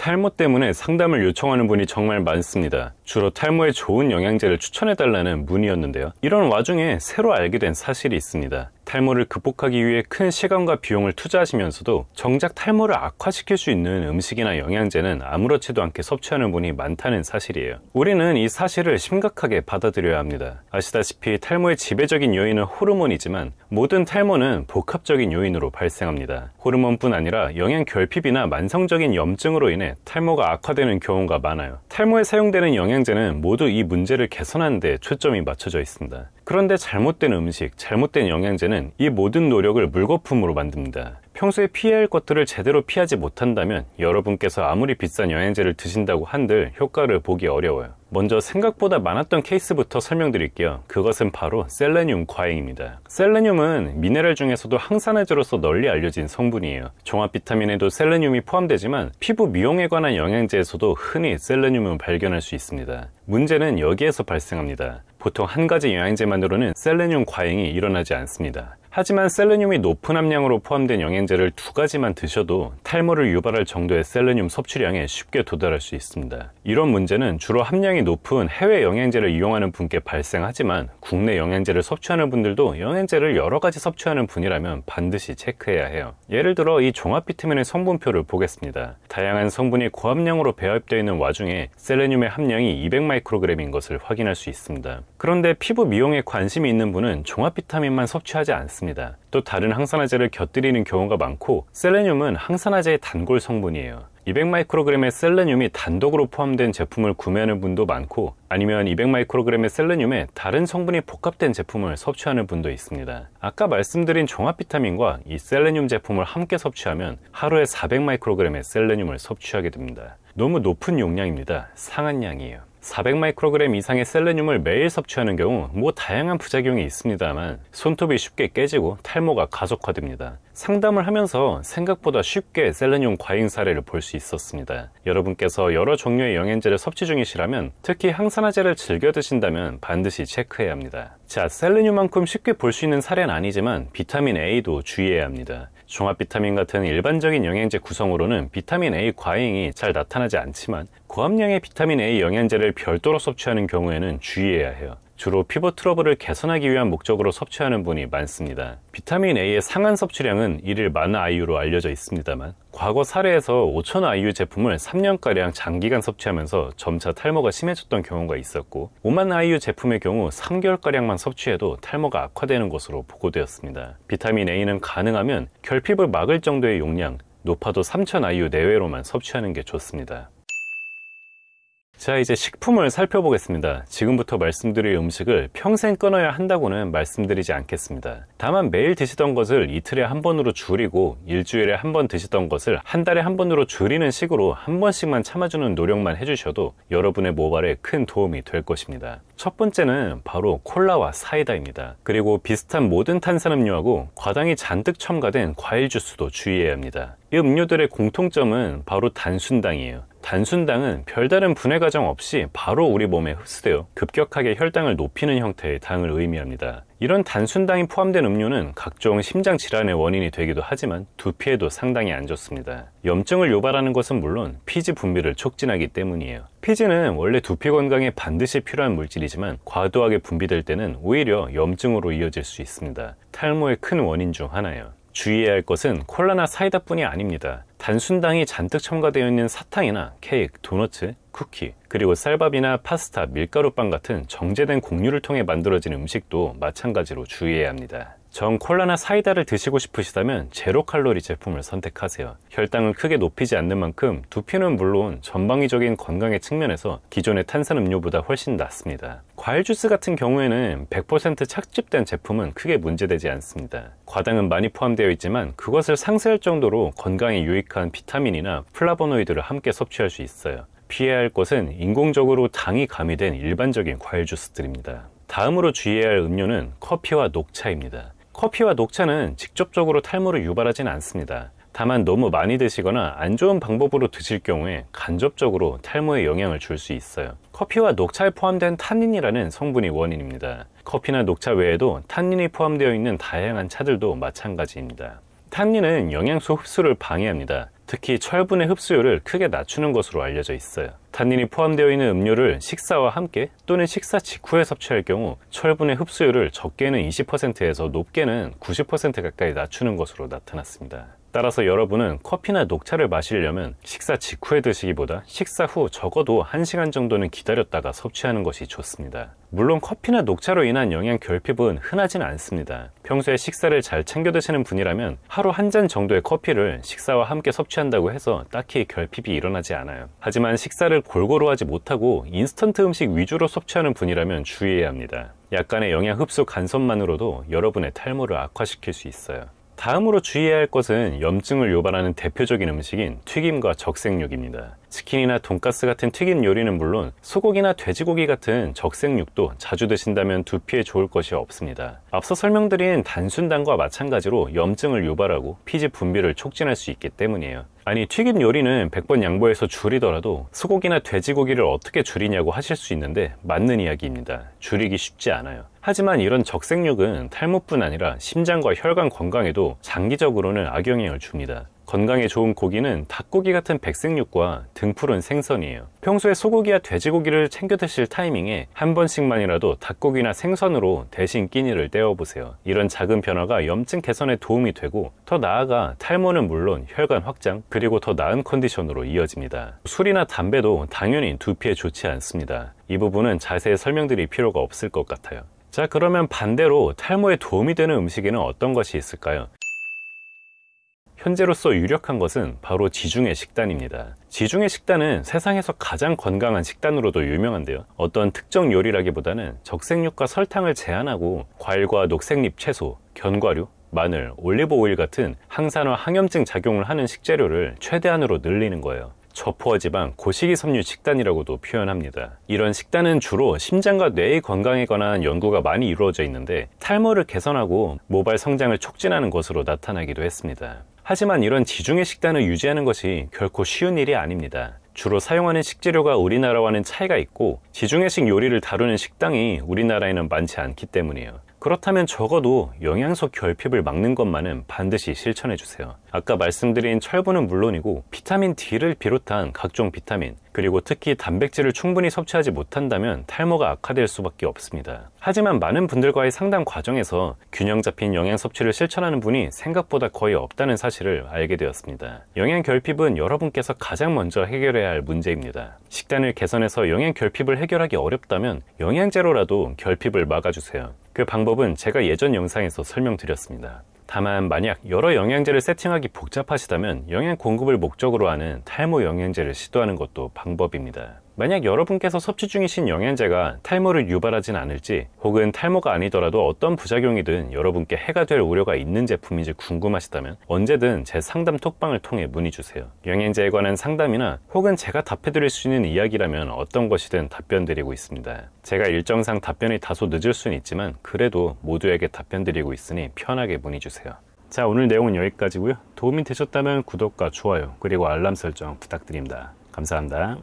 탈모 때문에 상담을 요청하는 분이 정말 많습니다. 주로 탈모에 좋은 영양제를 추천해달라는 문의였는데요. 이런 와중에 새로 알게 된 사실이 있습니다. 탈모를 극복하기 위해 큰 시간과 비용을 투자하시면서도 정작 탈모를 악화시킬 수 있는 음식이나 영양제는 아무렇지도 않게 섭취하는 분이 많다는 사실이에요. 우리는 이 사실을 심각하게 받아들여야 합니다. 아시다시피 탈모의 지배적인 요인은 호르몬이지만 모든 탈모는 복합적인 요인으로 발생합니다. 호르몬뿐 아니라 영양 결핍이나 만성적인 염증으로 인해 탈모가 악화되는 경우가 많아요. 탈모에 사용되는 영양제는 모두 이 문제를 개선하는 데 초점이 맞춰져 있습니다. 그런데 잘못된 음식, 잘못된 영양제는 이 모든 노력을 물거품으로 만듭니다. 평소에 피해야 할 것들을 제대로 피하지 못한다면 여러분께서 아무리 비싼 영양제를 드신다고 한들 효과를 보기 어려워요. 먼저 생각보다 많았던 케이스부터 설명드릴게요. 그것은 바로 셀레늄 과잉입니다. 셀레늄은 미네랄 중에서도 항산화제로서 널리 알려진 성분이에요. 종합 비타민에도 셀레늄이 포함되지만 피부 미용에 관한 영양제에서도 흔히 셀레늄을 발견할 수 있습니다. 문제는 여기에서 발생합니다. 보통 한 가지 영양제만으로는 셀레늄 과잉이 일어나지 않습니다. 하지만 셀레늄이 높은 함량으로 포함된 영양제를 2가지만 드셔도 탈모를 유발할 정도의 셀레늄 섭취량에 쉽게 도달할 수 있습니다. 이런 문제는 주로 함량이 높은 해외 영양제를 이용하는 분께 발생하지만 국내 영양제를 섭취하는 분들도 영양제를 여러 가지 섭취하는 분이라면 반드시 체크해야 해요. 예를 들어 이 종합 비타민의 성분표를 보겠습니다. 다양한 성분이 고함량으로 배합되어 있는 와중에 셀레늄의 함량이 200마이크로그램인 것을 확인할 수 있습니다. 그런데 피부 미용에 관심이 있는 분은 종합 비타민만 섭취하지 않습니다. 또 다른 항산화제를 곁들이는 경우가 많고 셀레늄은 항산화제의 단골 성분이에요. 200마이크로그램의 셀레늄이 단독으로 포함된 제품을 구매하는 분도 많고 아니면 200마이크로그램의 셀레늄에 다른 성분이 복합된 제품을 섭취하는 분도 있습니다. 아까 말씀드린 종합 비타민과 이 셀레늄 제품을 함께 섭취하면 하루에 400마이크로그램의 셀레늄을 섭취하게 됩니다. 너무 높은 용량입니다. 상한량이에요. 400마이크로그램 이상의 셀레늄을 매일 섭취하는 경우 다양한 부작용이 있습니다만 손톱이 쉽게 깨지고 탈모가 가속화됩니다. 상담을 하면서 생각보다 쉽게 셀레늄 과잉 사례를 볼 수 있었습니다. 여러분께서 여러 종류의 영양제를 섭취 중이시라면 특히 항산화제를 즐겨 드신다면 반드시 체크해야 합니다. 자, 셀레늄만큼 쉽게 볼 수 있는 사례는 아니지만 비타민 A도 주의해야 합니다. 종합 비타민 같은 일반적인 영양제 구성으로는 비타민 A 과잉이 잘 나타나지 않지만 고함량의 비타민 A 영양제를 별도로 섭취하는 경우에는 주의해야 해요. 주로 피부 트러블을 개선하기 위한 목적으로 섭취하는 분이 많습니다. 비타민 A의 상한 섭취량은 1일 10,000IU로 알려져 있습니다만 과거 사례에서 5,000IU 제품을 3년가량 장기간 섭취하면서 점차 탈모가 심해졌던 경우가 있었고 50,000IU 제품의 경우 3개월가량만 섭취해도 탈모가 악화되는 것으로 보고되었습니다. 비타민 A는 가능하면 결핍을 막을 정도의 용량, 높아도 3,000IU 내외로만 섭취하는 게 좋습니다. 자, 이제 식품을 살펴보겠습니다. 지금부터 말씀드릴 음식을 평생 끊어야 한다고는 말씀드리지 않겠습니다. 다만 매일 드시던 것을 이틀에 한 번으로 줄이고 일주일에 한 번 드시던 것을 한 달에 한 번으로 줄이는 식으로 한 번씩만 참아주는 노력만 해주셔도 여러분의 모발에 큰 도움이 될 것입니다. 첫 번째는 바로 콜라와 사이다입니다. 그리고 비슷한 모든 탄산음료하고 과당이 잔뜩 첨가된 과일 주스도 주의해야 합니다. 이 음료들의 공통점은 바로 단순당이에요. 단순당은 별다른 분해 과정 없이 바로 우리 몸에 흡수되어 급격하게 혈당을 높이는 형태의 당을 의미합니다. 이런 단순당이 포함된 음료는 각종 심장 질환의 원인이 되기도 하지만 두피에도 상당히 안 좋습니다. 염증을 유발하는 것은 물론 피지 분비를 촉진하기 때문이에요. 피지는 원래 두피 건강에 반드시 필요한 물질이지만 과도하게 분비될 때는 오히려 염증으로 이어질 수 있습니다. 탈모의 큰 원인 중 하나예요. 주의해야 할 것은 콜라나 사이다뿐이 아닙니다. 단순당이 잔뜩 첨가되어 있는 사탕이나 케이크, 도너츠, 쿠키, 그리고 쌀밥이나 파스타, 밀가루빵 같은 정제된 곡류를 통해 만들어진 음식도 마찬가지로 주의해야 합니다. 정 콜라나 사이다를 드시고 싶으시다면 제로 칼로리 제품을 선택하세요. 혈당을 크게 높이지 않는 만큼 두피는 물론 전방위적인 건강의 측면에서 기존의 탄산음료보다 훨씬 낫습니다. 과일 주스 같은 경우에는 100% 착즙된 제품은 크게 문제되지 않습니다. 과당은 많이 포함되어 있지만 그것을 상쇄할 정도로 건강에 유익한 비타민이나 플라보노이드를 함께 섭취할 수 있어요. 피해야 할 것은 인공적으로 당이 가미된 일반적인 과일 주스들입니다. 다음으로 주의해야 할 음료는 커피와 녹차입니다. 커피와 녹차는 직접적으로 탈모를 유발하진 않습니다. 다만 너무 많이 드시거나 안 좋은 방법으로 드실 경우에 간접적으로 탈모에 영향을 줄 수 있어요. 커피와 녹차에 포함된 탄닌이라는 성분이 원인입니다. 커피나 녹차 외에도 탄닌이 포함되어 있는 다양한 차들도 마찬가지입니다. 탄닌은 영양소 흡수를 방해합니다. 특히 철분의 흡수율을 크게 낮추는 것으로 알려져 있어요. 탄닌이 포함되어 있는 음료를 식사와 함께 또는 식사 직후에 섭취할 경우 철분의 흡수율을 적게는 20%에서 높게는 90% 가까이 낮추는 것으로 나타났습니다. 따라서 여러분은 커피나 녹차를 마시려면 식사 직후에 드시기보다 식사 후 적어도 1시간 정도는 기다렸다가 섭취하는 것이 좋습니다. 물론 커피나 녹차로 인한 영양 결핍은 흔하진 않습니다. 평소에 식사를 잘 챙겨 드시는 분이라면 하루 한 잔 정도의 커피를 식사와 함께 섭취한다고 해서 딱히 결핍이 일어나지 않아요. 하지만 식사를 골고루 하지 못하고 인스턴트 음식 위주로 섭취하는 분이라면 주의해야 합니다. 약간의 영양 흡수 간섭만으로도 여러분의 탈모를 악화시킬 수 있어요. 다음으로 주의해야 할 것은 염증을 유발하는 대표적인 음식인 튀김과 적색육입니다. 치킨이나 돈가스 같은 튀김 요리는 물론 소고기나 돼지고기 같은 적색육도 자주 드신다면 두피에 좋을 것이 없습니다. 앞서 설명드린 단순당과 마찬가지로 염증을 유발하고 피지 분비를 촉진할 수 있기 때문이에요. 아니, 튀김 요리는 100번 양보해서 줄이더라도 소고기나 돼지고기를 어떻게 줄이냐고 하실 수 있는데 맞는 이야기입니다. 줄이기 쉽지 않아요. 하지만 이런 적색육은 탈모뿐 아니라 심장과 혈관 건강에도 장기적으로는 악영향을 줍니다. 건강에 좋은 고기는 닭고기 같은 백색육과 등푸른 생선이에요. 평소에 소고기와 돼지고기를 챙겨 드실 타이밍에 한 번씩만이라도 닭고기나 생선으로 대신 끼니를 때워보세요. 이런 작은 변화가 염증 개선에 도움이 되고 더 나아가 탈모는 물론 혈관 확장 그리고 더 나은 컨디션으로 이어집니다. 술이나 담배도 당연히 두피에 좋지 않습니다. 이 부분은 자세히 설명드릴 필요가 없을 것 같아요. 자, 그러면 반대로 탈모에 도움이 되는 음식에는 어떤 것이 있을까요? 현재로서 유력한 것은 바로 지중해 식단입니다. 지중해 식단은 세상에서 가장 건강한 식단으로도 유명한데요. 어떤 특정 요리라기보다는 적색육과 설탕을 제한하고 과일과 녹색잎 채소, 견과류, 마늘, 올리브 오일 같은 항산화 항염증 작용을 하는 식재료를 최대한으로 늘리는 거예요. 저포화지방 고식이섬유 식단이라고도 표현합니다. 이런 식단은 주로 심장과 뇌의 건강에 관한 연구가 많이 이루어져 있는데 탈모를 개선하고 모발 성장을 촉진하는 것으로 나타나기도 했습니다. 하지만 이런 지중해 식단을 유지하는 것이 결코 쉬운 일이 아닙니다. 주로 사용하는 식재료가 우리나라와는 차이가 있고 지중해식 요리를 다루는 식당이 우리나라에는 많지 않기 때문이에요. 그렇다면 적어도 영양소 결핍을 막는 것만은 반드시 실천해 주세요. 아까 말씀드린 철분은 물론이고 비타민 D를 비롯한 각종 비타민 그리고 특히 단백질을 충분히 섭취하지 못한다면 탈모가 악화될 수밖에 없습니다. 하지만 많은 분들과의 상담 과정에서 균형 잡힌 영양 섭취를 실천하는 분이 생각보다 거의 없다는 사실을 알게 되었습니다. 영양 결핍은 여러분께서 가장 먼저 해결해야 할 문제입니다. 식단을 개선해서 영양 결핍을 해결하기 어렵다면 영양제로라도 결핍을 막아주세요. 그 방법은 제가 예전 영상에서 설명드렸습니다. 다만 만약 여러 영양제를 세팅하기 복잡하시다면 영양 공급을 목적으로 하는 탈모 영양제를 시도하는 것도 방법입니다. 만약 여러분께서 섭취 중이신 영양제가 탈모를 유발하진 않을지 혹은 탈모가 아니더라도 어떤 부작용이든 여러분께 해가 될 우려가 있는 제품인지 궁금하시다면 언제든 제 상담 톡방을 통해 문의주세요. 영양제에 관한 상담이나 혹은 제가 답해드릴 수 있는 이야기라면 어떤 것이든 답변드리고 있습니다. 제가 일정상 답변이 다소 늦을 수는 있지만 그래도 모두에게 답변드리고 있으니 편하게 문의주세요. 자, 오늘 내용은 여기까지고요. 도움이 되셨다면 구독과 좋아요 그리고 알람 설정 부탁드립니다. 감사합니다.